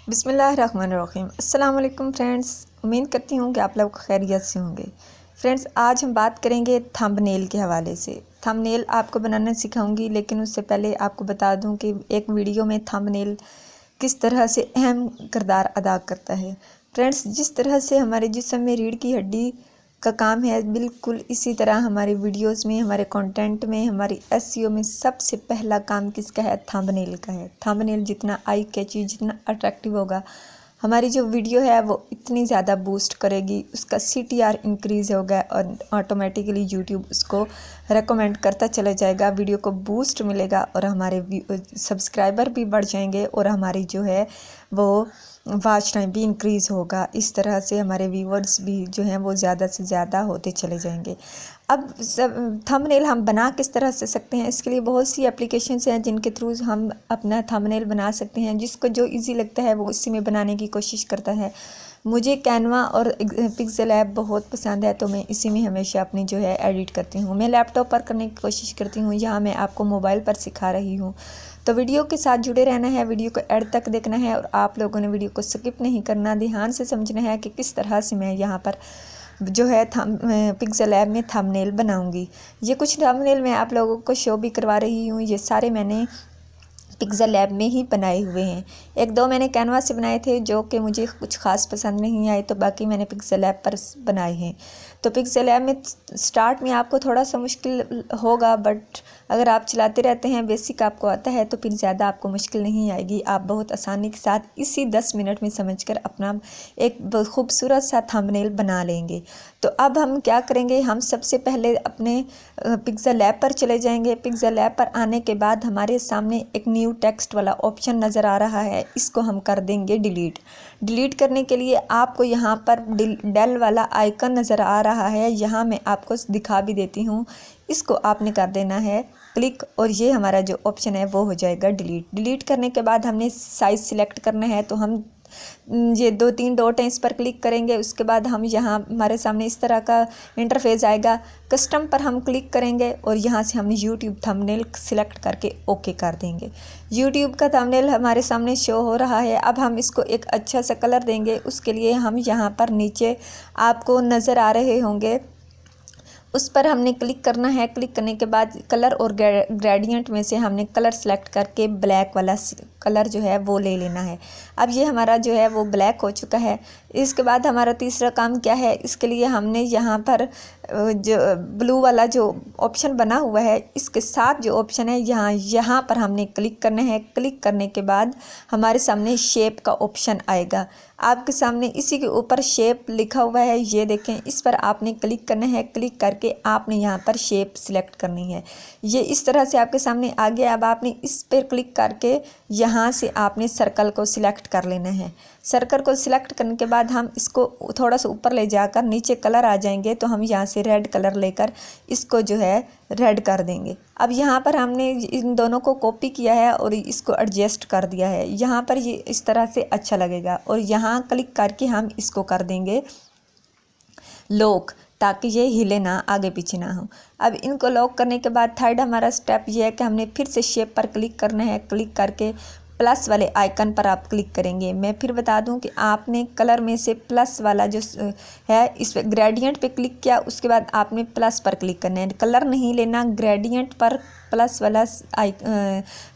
बिस्मिल्लाहिर्रहमानिर्रहीम। अस्सलाम वालेकुम फ्रेंड्स, उम्मीद करती हूँ कि आप लोग खैरियत से होंगे। फ्रेंड्स, आज हम बात करेंगे थंबनेल के हवाले से। थंबनेल आपको बनाना सिखाऊंगी, लेकिन उससे पहले आपको बता दूं कि एक वीडियो में थंबनेल किस तरह से अहम किरदार अदा करता है। फ्रेंड्स, जिस तरह से हमारे जिस्म में रीढ़ की हड्डी का काम है, बिल्कुल इसी तरह हमारे वीडियोस में, हमारे कंटेंट में, हमारी एसईओ में सबसे पहला काम किसका है? थंबनेल का है। थंबनेल जितना आई कैची, जितना अट्रैक्टिव होगा, हमारी जो वीडियो है वो इतनी ज़्यादा बूस्ट करेगी, उसका CTR इंक्रीज़ होगा और ऑटोमेटिकली यूट्यूब उसको रेकमेंड करता चला जाएगा, वीडियो को बूस्ट मिलेगा और हमारे सब्सक्राइबर भी बढ़ जाएंगे और हमारी जो है वो वॉच टाइम भी इंक्रीज़ होगा। इस तरह से हमारे व्यूवर्स भी जो हैं वो ज़्यादा से ज़्यादा होते चले जाएंगे। अब सब थंबनेल हम बना किस तरह से सकते हैं? इसके लिए बहुत सी एप्लीकेशंस हैं जिनके थ्रू हम अपना थंबनेल बना सकते हैं। जिसको जो इजी लगता है वो इसी में बनाने की कोशिश करता है। मुझे कैनवा और पिक्सेल ऐप बहुत पसंद है, तो मैं इसी में हमेशा अपनी जो है एडिट करती हूँ। मैं लैपटॉप पर करने की कोशिश करती हूँ, यहाँ मैं आपको मोबाइल पर सिखा रही हूँ। तो वीडियो के साथ जुड़े रहना है, वीडियो को एंड तक देखना है और आप लोगों ने वीडियो को स्किप नहीं करना, ध्यान से समझना है कि किस तरह से मैं यहाँ पर जो है पिक्सेल ऐप में थंबनेल बनाऊंगी। ये कुछ थंबनेल मैं आप लोगों को शो भी करवा रही हूँ। ये सारे मैंने पिक्सेल ऐप में ही बनाए हुए हैं। एक दो मैंने कैनवा से बनाए थे जो कि मुझे कुछ ख़ास पसंद नहीं आए, तो बाकी मैंने पिक्सेल ऐप पर बनाए हैं। तो पिक्सेल ऐप में स्टार्ट में आपको थोड़ा सा मुश्किल होगा, बट अगर आप चलाते रहते हैं, बेसिक आपको आता है, तो फिर ज़्यादा आपको मुश्किल नहीं आएगी। आप बहुत आसानी के साथ इसी 10 मिनट में समझकर अपना एक खूबसूरत सा थंबनेल बना लेंगे। तो अब हम क्या करेंगे? हम सबसे पहले अपने पिक्सेल ऐप पर चले जाएंगे। पिक्सेल ऐप पर आने के बाद हमारे सामने एक न्यू टेक्स्ट वाला ऑप्शन नज़र आ रहा है, इसको हम कर देंगे डिलीट। डिलीट करने के लिए आपको यहाँ पर डेल वाला आइकन नज़र आ रहा है, यहाँ मैं आपको दिखा भी देती हूँ। इसको आपने कर देना है क्लिक और ये हमारा जो ऑप्शन है वो हो जाएगा डिलीट। डिलीट करने के बाद हमने साइज़ सिलेक्ट करना है, तो हम ये 2-3 डॉट हैं, इस पर क्लिक करेंगे। उसके बाद हम यहाँ हमारे सामने इस तरह का इंटरफेस आएगा। कस्टम पर हम क्लिक करेंगे और यहाँ से हम यूट्यूब थंबनेल सिलेक्ट करके ओके कर देंगे। यूट्यूब का थंबनेल हमारे सामने शो हो रहा है। अब हम इसको एक अच्छा सा कलर देंगे। उसके लिए हम यहाँ पर नीचे आपको नज़र आ रहे होंगे, उस पर हमने क्लिक करना है। क्लिक करने के बाद कलर और ग्रेडियंट में से हमने कलर सेलेक्ट करके ब्लैक वाला कलर जो है वो ले लेना है। अब ये हमारा जो है वो ब्लैक हो चुका है। इसके बाद हमारा तीसरा काम क्या है? इसके लिए हमने यहाँ पर जो ब्लू वाला जो ऑप्शन बना हुआ है, इसके साथ जो ऑप्शन है यहाँ पर हमने क्लिक करना है। क्लिक करने के बाद हमारे सामने शेप का ऑप्शन आएगा। आपके सामने इसी के ऊपर शेप लिखा हुआ है, ये देखें। इस पर आपने क्लिक करना है। क्लिक करके आपने यहाँ पर शेप सिलेक्ट करनी है। ये इस तरह से आपके सामने आ गया। अब आपने इस पर क्लिक करके यहाँ से आपने सर्कल को सिलेक्ट कर लेना है। सर्कल को सिलेक्ट करने के बाद हम इसको थोड़ा सा ऊपर ले जाकर नीचे कलर आ जाएंगे, तो हम यहाँ से रेड कलर लेकर इसको जो है रेड कर देंगे। अब यहाँ पर हमने इन दोनों को कॉपी किया है और इसको एडजस्ट कर दिया है। यहाँ पर ये इस तरह से अच्छा लगेगा और यहाँ क्लिक करके हम इसको कर देंगे लॉक, ताकि ये हिले ना, आगे पीछे ना हो। अब इनको लॉक करने के बाद थर्ड हमारा स्टेप ये है कि हमने फिर से शेप पर क्लिक करना है। क्लिक करके प्लस वाले आइकन पर आप क्लिक करेंगे। मैं फिर बता दूं कि आपने कलर में से प्लस वाला जो है, इस पर ग्रेडियंट पे क्लिक किया, उसके बाद आपने प्लस पर क्लिक करना है। कलर नहीं लेना, ग्रेडियंट पर प्लस वाला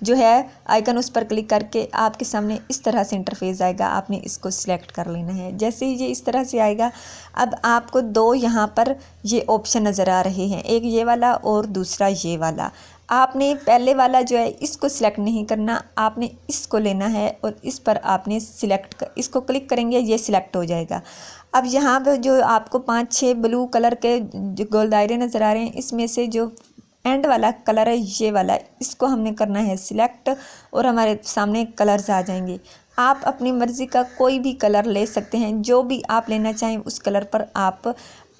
जो है आइकन, उस पर क्लिक करके आपके सामने इस तरह से इंटरफेस आएगा। आपने इसको सिलेक्ट कर लेना है। जैसे ही ये इस तरह से आएगा, अब आपको दो यहाँ पर ये ऑप्शन नज़र आ रहे हैं, एक ये वाला और दूसरा ये वाला। आपने पहले वाला जो है इसको सिलेक्ट नहीं करना, आपने इसको लेना है और इस पर आपने इसको क्लिक करेंगे, ये सिलेक्ट हो जाएगा। अब यहाँ पे जो आपको 5-6 ब्लू कलर के जो गोल दायरे नज़र आ रहे हैं, इसमें से जो एंड वाला कलर है ये वाला, इसको हमने करना है सिलेक्ट और हमारे सामने कलर्स आ जाएंगे। आप अपनी मर्ज़ी का कोई भी कलर ले सकते हैं, जो भी आप लेना चाहें उस कलर पर आप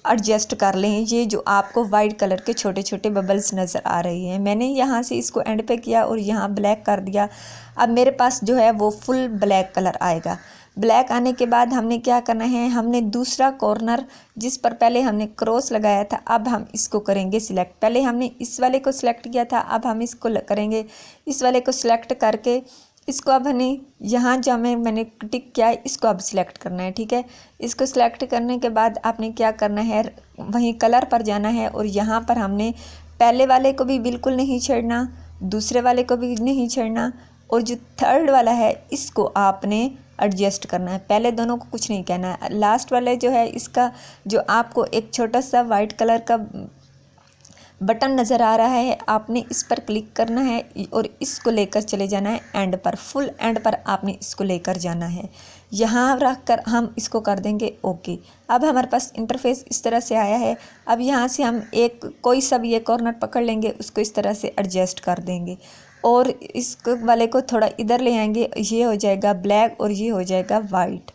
एडजस्ट कर लें। ये जो आपको वाइट कलर के छोटे छोटे बबल्स नज़र आ रही हैं, मैंने यहाँ से इसको एंड पे किया और यहाँ ब्लैक कर दिया। अब मेरे पास जो है वो फुल ब्लैक कलर आएगा। ब्लैक आने के बाद हमने क्या करना है? हमने दूसरा कॉर्नर जिस पर पहले हमने क्रॉस लगाया था, अब हम इसको करेंगे सिलेक्ट। पहले हमने इस वाले को सिलेक्ट किया था, अब हम इसको करेंगे। इस वाले को सिलेक्ट करके इसको अब हमें यहाँ जहाँ मैंने टिक किया है इसको अब सिलेक्ट करना है, ठीक है। इसको सिलेक्ट करने के बाद आपने क्या करना है, वहीं कलर पर जाना है और यहाँ पर हमने पहले वाले को भी बिल्कुल नहीं छेड़ना, दूसरे वाले को भी नहीं छेड़ना, और जो थर्ड वाला है इसको आपने एडजस्ट करना है। पहले दोनों को कुछ नहीं कहना है। लास्ट वाले जो है इसका जो आपको एक छोटा सा वाइट कलर का बटन नज़र आ रहा है, आपने इस पर क्लिक करना है और इसको लेकर चले जाना है एंड पर, फुल एंड पर आपने इसको लेकर जाना है। यहाँ रख कर हम इसको कर देंगे ओके। अब हमारे पास इंटरफेस इस तरह से आया है। अब यहाँ से हम कोई सा भी एक कॉर्नर पकड़ लेंगे, उसको इस तरह से एडजस्ट कर देंगे और इस वाले को थोड़ा इधर ले आएंगे, ये हो जाएगा ब्लैक और ये हो जाएगा वाइट,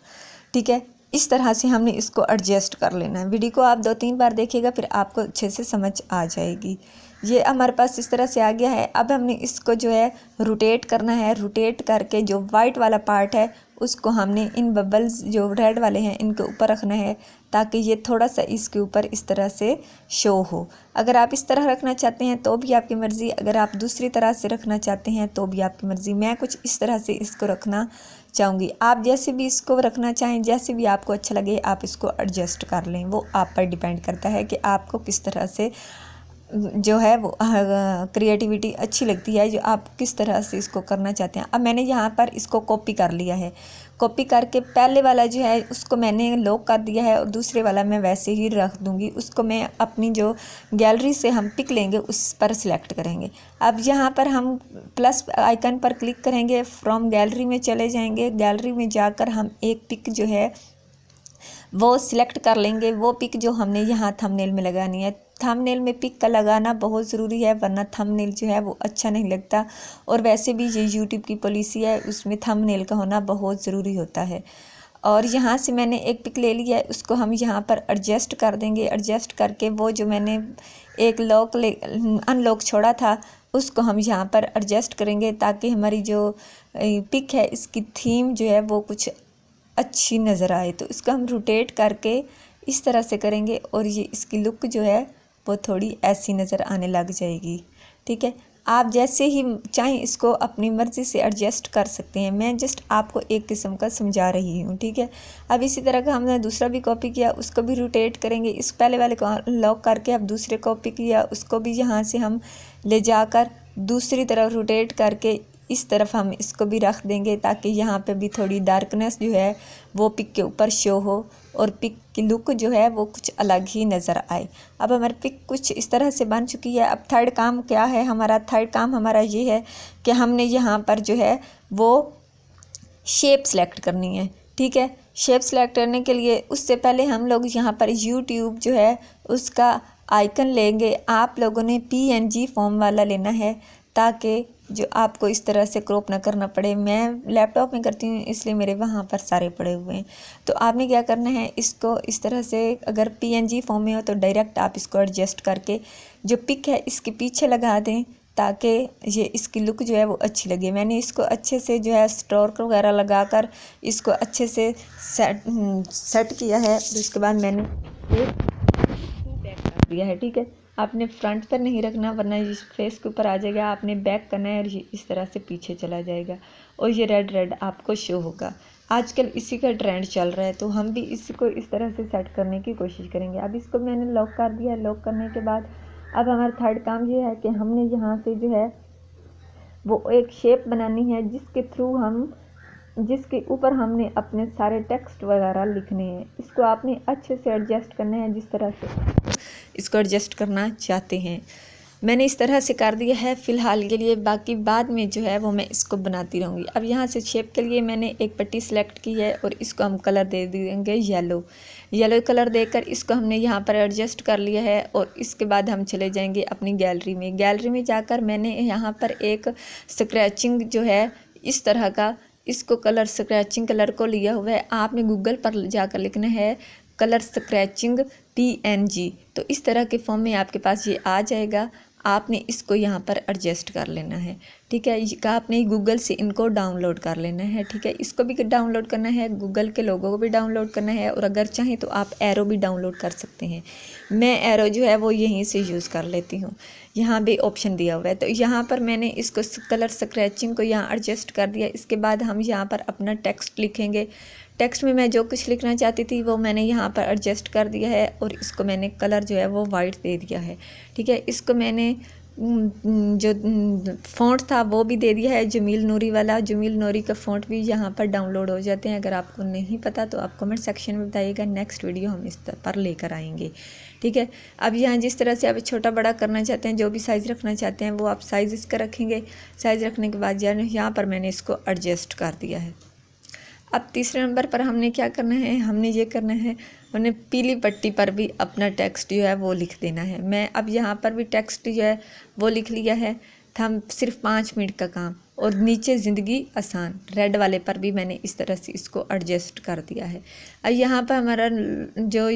ठीक है। इस तरह से हमने इसको एडजस्ट कर लेना है। वीडियो को आप 2-3 बार देखिएगा, फिर आपको अच्छे से समझ आ जाएगी। ये हमारे पास इस तरह से आ गया है। अब हमने इसको जो है रोटेट करना है। रोटेट करके जो वाइट वाला पार्ट है उसको हमने इन बबल्स जो रेड वाले हैं इनके ऊपर रखना है, ताकि ये थोड़ा सा इसके ऊपर इस तरह से शो हो। अगर आप इस तरह रखना चाहते हैं तो भी आपकी मर्ज़ी, अगर आप दूसरी तरह से रखना चाहते हैं तो भी आपकी मर्ज़ी। मैं कुछ इस तरह से इसको रखना चाहूँगी। आप जैसे भी इसको रखना चाहें, जैसे भी आपको अच्छा लगे आप इसको एडजस्ट कर लें। वो आप पर डिपेंड करता है कि आपको किस तरह से जो है वो क्रिएटिविटी अच्छी लगती है, जो आप किस तरह से इसको करना चाहते हैं। अब मैंने यहाँ पर इसको कॉपी कर लिया है। कॉपी करके पहले वाला जो है उसको मैंने लॉक कर दिया है और दूसरे वाला मैं वैसे ही रख दूँगी। उसको मैं अपनी जो गैलरी से हम पिक लेंगे उस पर सिलेक्ट करेंगे। अब यहाँ पर हम प्लस आइकन पर क्लिक करेंगे, फ्रॉम गैलरी में चले जाएंगे। गैलरी में जाकर हम एक पिक जो है वो सिलेक्ट कर लेंगे। वो पिक जो हमने यहाँ थंबनेल में लगानी है। थंबनेल में पिक का लगाना बहुत ज़रूरी है, वरना थंबनेल जो है वो अच्छा नहीं लगता। और वैसे भी ये यूट्यूब की पॉलिसी है, उसमें थंबनेल का होना बहुत ज़रूरी होता है। और यहाँ से मैंने एक पिक ले लिया है, उसको हम यहाँ पर एडजस्ट कर देंगे। एडजस्ट करके वो जो मैंने एक अनलॉक छोड़ा था उसको हम यहाँ पर एडजस्ट करेंगे, ताकि हमारी जो पिक है इसकी थीम जो है वो कुछ अच्छी नज़र आए। तो इसको हम रोटेट करके इस तरह से करेंगे और ये इसकी लुक जो है वो थोड़ी ऐसी नज़र आने लग जाएगी, ठीक है। आप जैसे ही चाहें इसको अपनी मर्ज़ी से एडजस्ट कर सकते हैं। मैं जस्ट आपको एक किस्म का समझा रही हूँ, ठीक है। अब इसी तरह का हमने दूसरा भी कॉपी किया, उसको भी रोटेट करेंगे। इस पहले वाले को लॉक करके अब दूसरे कॉपी किया, उसको भी यहाँ से हम ले जाकर दूसरी तरफ रोटेट करके इस तरफ हम इसको भी रख देंगे, ताकि यहाँ पे भी थोड़ी डार्कनेस जो है वो पिक के ऊपर शो हो और पिक की लुक जो है वो कुछ अलग ही नज़र आए। अब हमारी पिक कुछ इस तरह से बन चुकी है। अब थर्ड काम क्या है हमारा? थर्ड काम हमारा ये है कि हमने यहाँ पर जो है वो शेप सेलेक्ट करनी है, ठीक है। शेप सेलेक्ट करने के लिए उससे पहले हम लोग यहाँ पर यूट्यूब जो है उसका आइकन लेंगे। आप लोगों ने PNG फॉर्म वाला लेना है, ताकि जो आपको इस तरह से क्रॉप ना करना पड़े। मैं लैपटॉप में करती हूँ इसलिए मेरे वहाँ पर सारे पड़े हुए हैं। तो आपने क्या करना है, इसको इस तरह से अगर PNG फॉर्म में हो तो डायरेक्ट आप इसको एडजस्ट करके जो पिक है इसके पीछे लगा दें, ताकि ये इसकी लुक जो है वो अच्छी लगे। मैंने इसको अच्छे से जो है स्टोर वगैरह लगाकर इसको अच्छे से सेट किया है। तो इसके बाद मैंने बैक कर दिया है, ठीक है। आपने फ्रंट पर नहीं रखना, वरना ये फेस के ऊपर आ जाएगा। आपने बैक करना है और ये इस तरह से पीछे चला जाएगा और ये रेड आपको शो होगा। आजकल इसी का ट्रेंड चल रहा है, तो हम भी इसको इस तरह से सेट करने की कोशिश करेंगे। अब इसको मैंने लॉक कर दिया। लॉक करने के बाद अब हमारा थर्ड काम ये है कि हमने यहाँ से जो है वो एक शेप बनानी है, जिसके ऊपर हमने अपने सारे टेक्स्ट वगैरह लिखने हैं। इसको आपने अच्छे से एडजस्ट करना है, जिस तरह से इसको एडजस्ट करना चाहते हैं। मैंने इस तरह से कर दिया है फ़िलहाल के लिए, बाकी बाद में जो है वो मैं इसको बनाती रहूँगी। अब यहाँ से शेप के लिए मैंने एक पट्टी सेलेक्ट की है और इसको हम कलर दे देंगे येलो कलर देकर इसको हमने यहाँ पर एडजस्ट कर लिया है। और इसके बाद हम चले जाएंगे अपनी गैलरी में। गैलरी में जाकर मैंने यहाँ पर एक स्क्रैचिंग जो है इस तरह का इसको कलर स्क्रैचिंग कलर को लिया हुआ है। आपने गूगल पर जाकर लिखना है कलर स्क्रैचिंग PNG, तो इस तरह के फॉर्म में आपके पास ये आ जाएगा। आपने इसको यहाँ पर एडजस्ट कर लेना है, ठीक। ठीक है। कहा आपने गूगल से इनको डाउनलोड कर लेना है, ठीक है। इसको भी डाउनलोड करना है, गूगल के लोगों को भी डाउनलोड करना है, और अगर चाहें तो आप एरो भी डाउनलोड कर सकते हैं। मैं एरो जो है वो यहीं से यूज़ कर लेती हूँ, यहाँ भी ऑप्शन दिया हुआ है। तो यहाँ पर मैंने इसको कलर स्क्रैचिंग को यहाँ एडजस्ट कर दिया। इसके बाद हम यहाँ पर अपना टेक्स्ट लिखेंगे। टेक्स्ट में मैं जो कुछ लिखना चाहती थी वो मैंने यहाँ पर एडजस्ट कर दिया है, और इसको मैंने कलर जो है वो वाइट दे दिया है, ठीक है। इसको मैंने जो फ़ॉन्ट था वो भी दे दिया है, जमील नूरी वाला। जमील नूरी का फ़ॉन्ट भी यहाँ पर डाउनलोड हो जाते हैं। अगर आपको नहीं पता तो आप कमेंट सेक्शन में बताइएगा, नेक्स्ट वीडियो हम इस पर लेकर आएंगे, ठीक है। अब यहाँ जिस तरह से आप छोटा बड़ा करना चाहते हैं, जो भी साइज़ रखना चाहते हैं वो आप साइज़ इसका रखेंगे। साइज़ रखने के बाद यहाँ पर मैंने इसको एडजस्ट कर दिया है। अब तीसरे नंबर पर हमने क्या करना है, हमने ये करना है, हमने पीली पट्टी पर भी अपना टेक्स्ट जो है वो लिख देना है। मैं अब यहाँ पर भी टेक्स्ट जो है वो लिख लिया है। हम सिर्फ 5 मिनट का काम, और नीचे ज़िंदगी आसान रेड वाले पर भी मैंने इस तरह से इसको एडजस्ट कर दिया है। अब यहाँ पर हमारा जो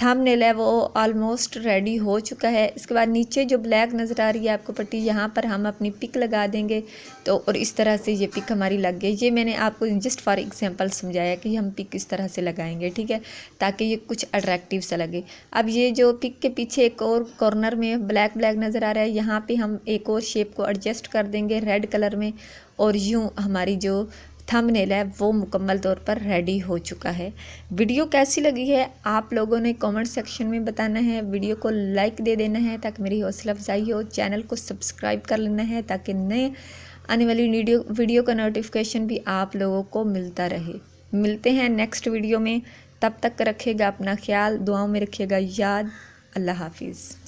थंबनेल है वो ऑलमोस्ट रेडी हो चुका है। इसके बाद नीचे जो ब्लैक नज़र आ रही है आपको पट्टी, यहाँ पर हम अपनी पिक लगा देंगे। तो और इस तरह से ये पिक हमारी लग गई। ये मैंने आपको जस्ट फॉर एग्जांपल समझाया कि हम पिक इस तरह से लगाएंगे, ठीक है, ताकि ये कुछ अट्रैक्टिव सा लगे। अब ये जो पिक के पीछे एक और कॉर्नर में ब्लैक ब्लैक नज़र आ रहा है, यहाँ पे हम एक और शेप को एडजस्ट कर देंगे रेड कलर में, और यूँ हमारी जो थंबनेल है वो मुकम्मल तौर पर रेडी हो चुका है। वीडियो कैसी लगी है आप लोगों ने कमेंट सेक्शन में बताना है। वीडियो को लाइक दे देना है ताकि मेरी हौसला अफजाई हो। चैनल को सब्सक्राइब कर लेना है ताकि नए आने वाली वीडियो का नोटिफिकेशन भी आप लोगों को मिलता रहे। मिलते हैं नेक्स्ट वीडियो में, तब तक रखिएगा अपना ख्याल, दुआओं में रखिएगा याद। अल्लाह हाफिज़।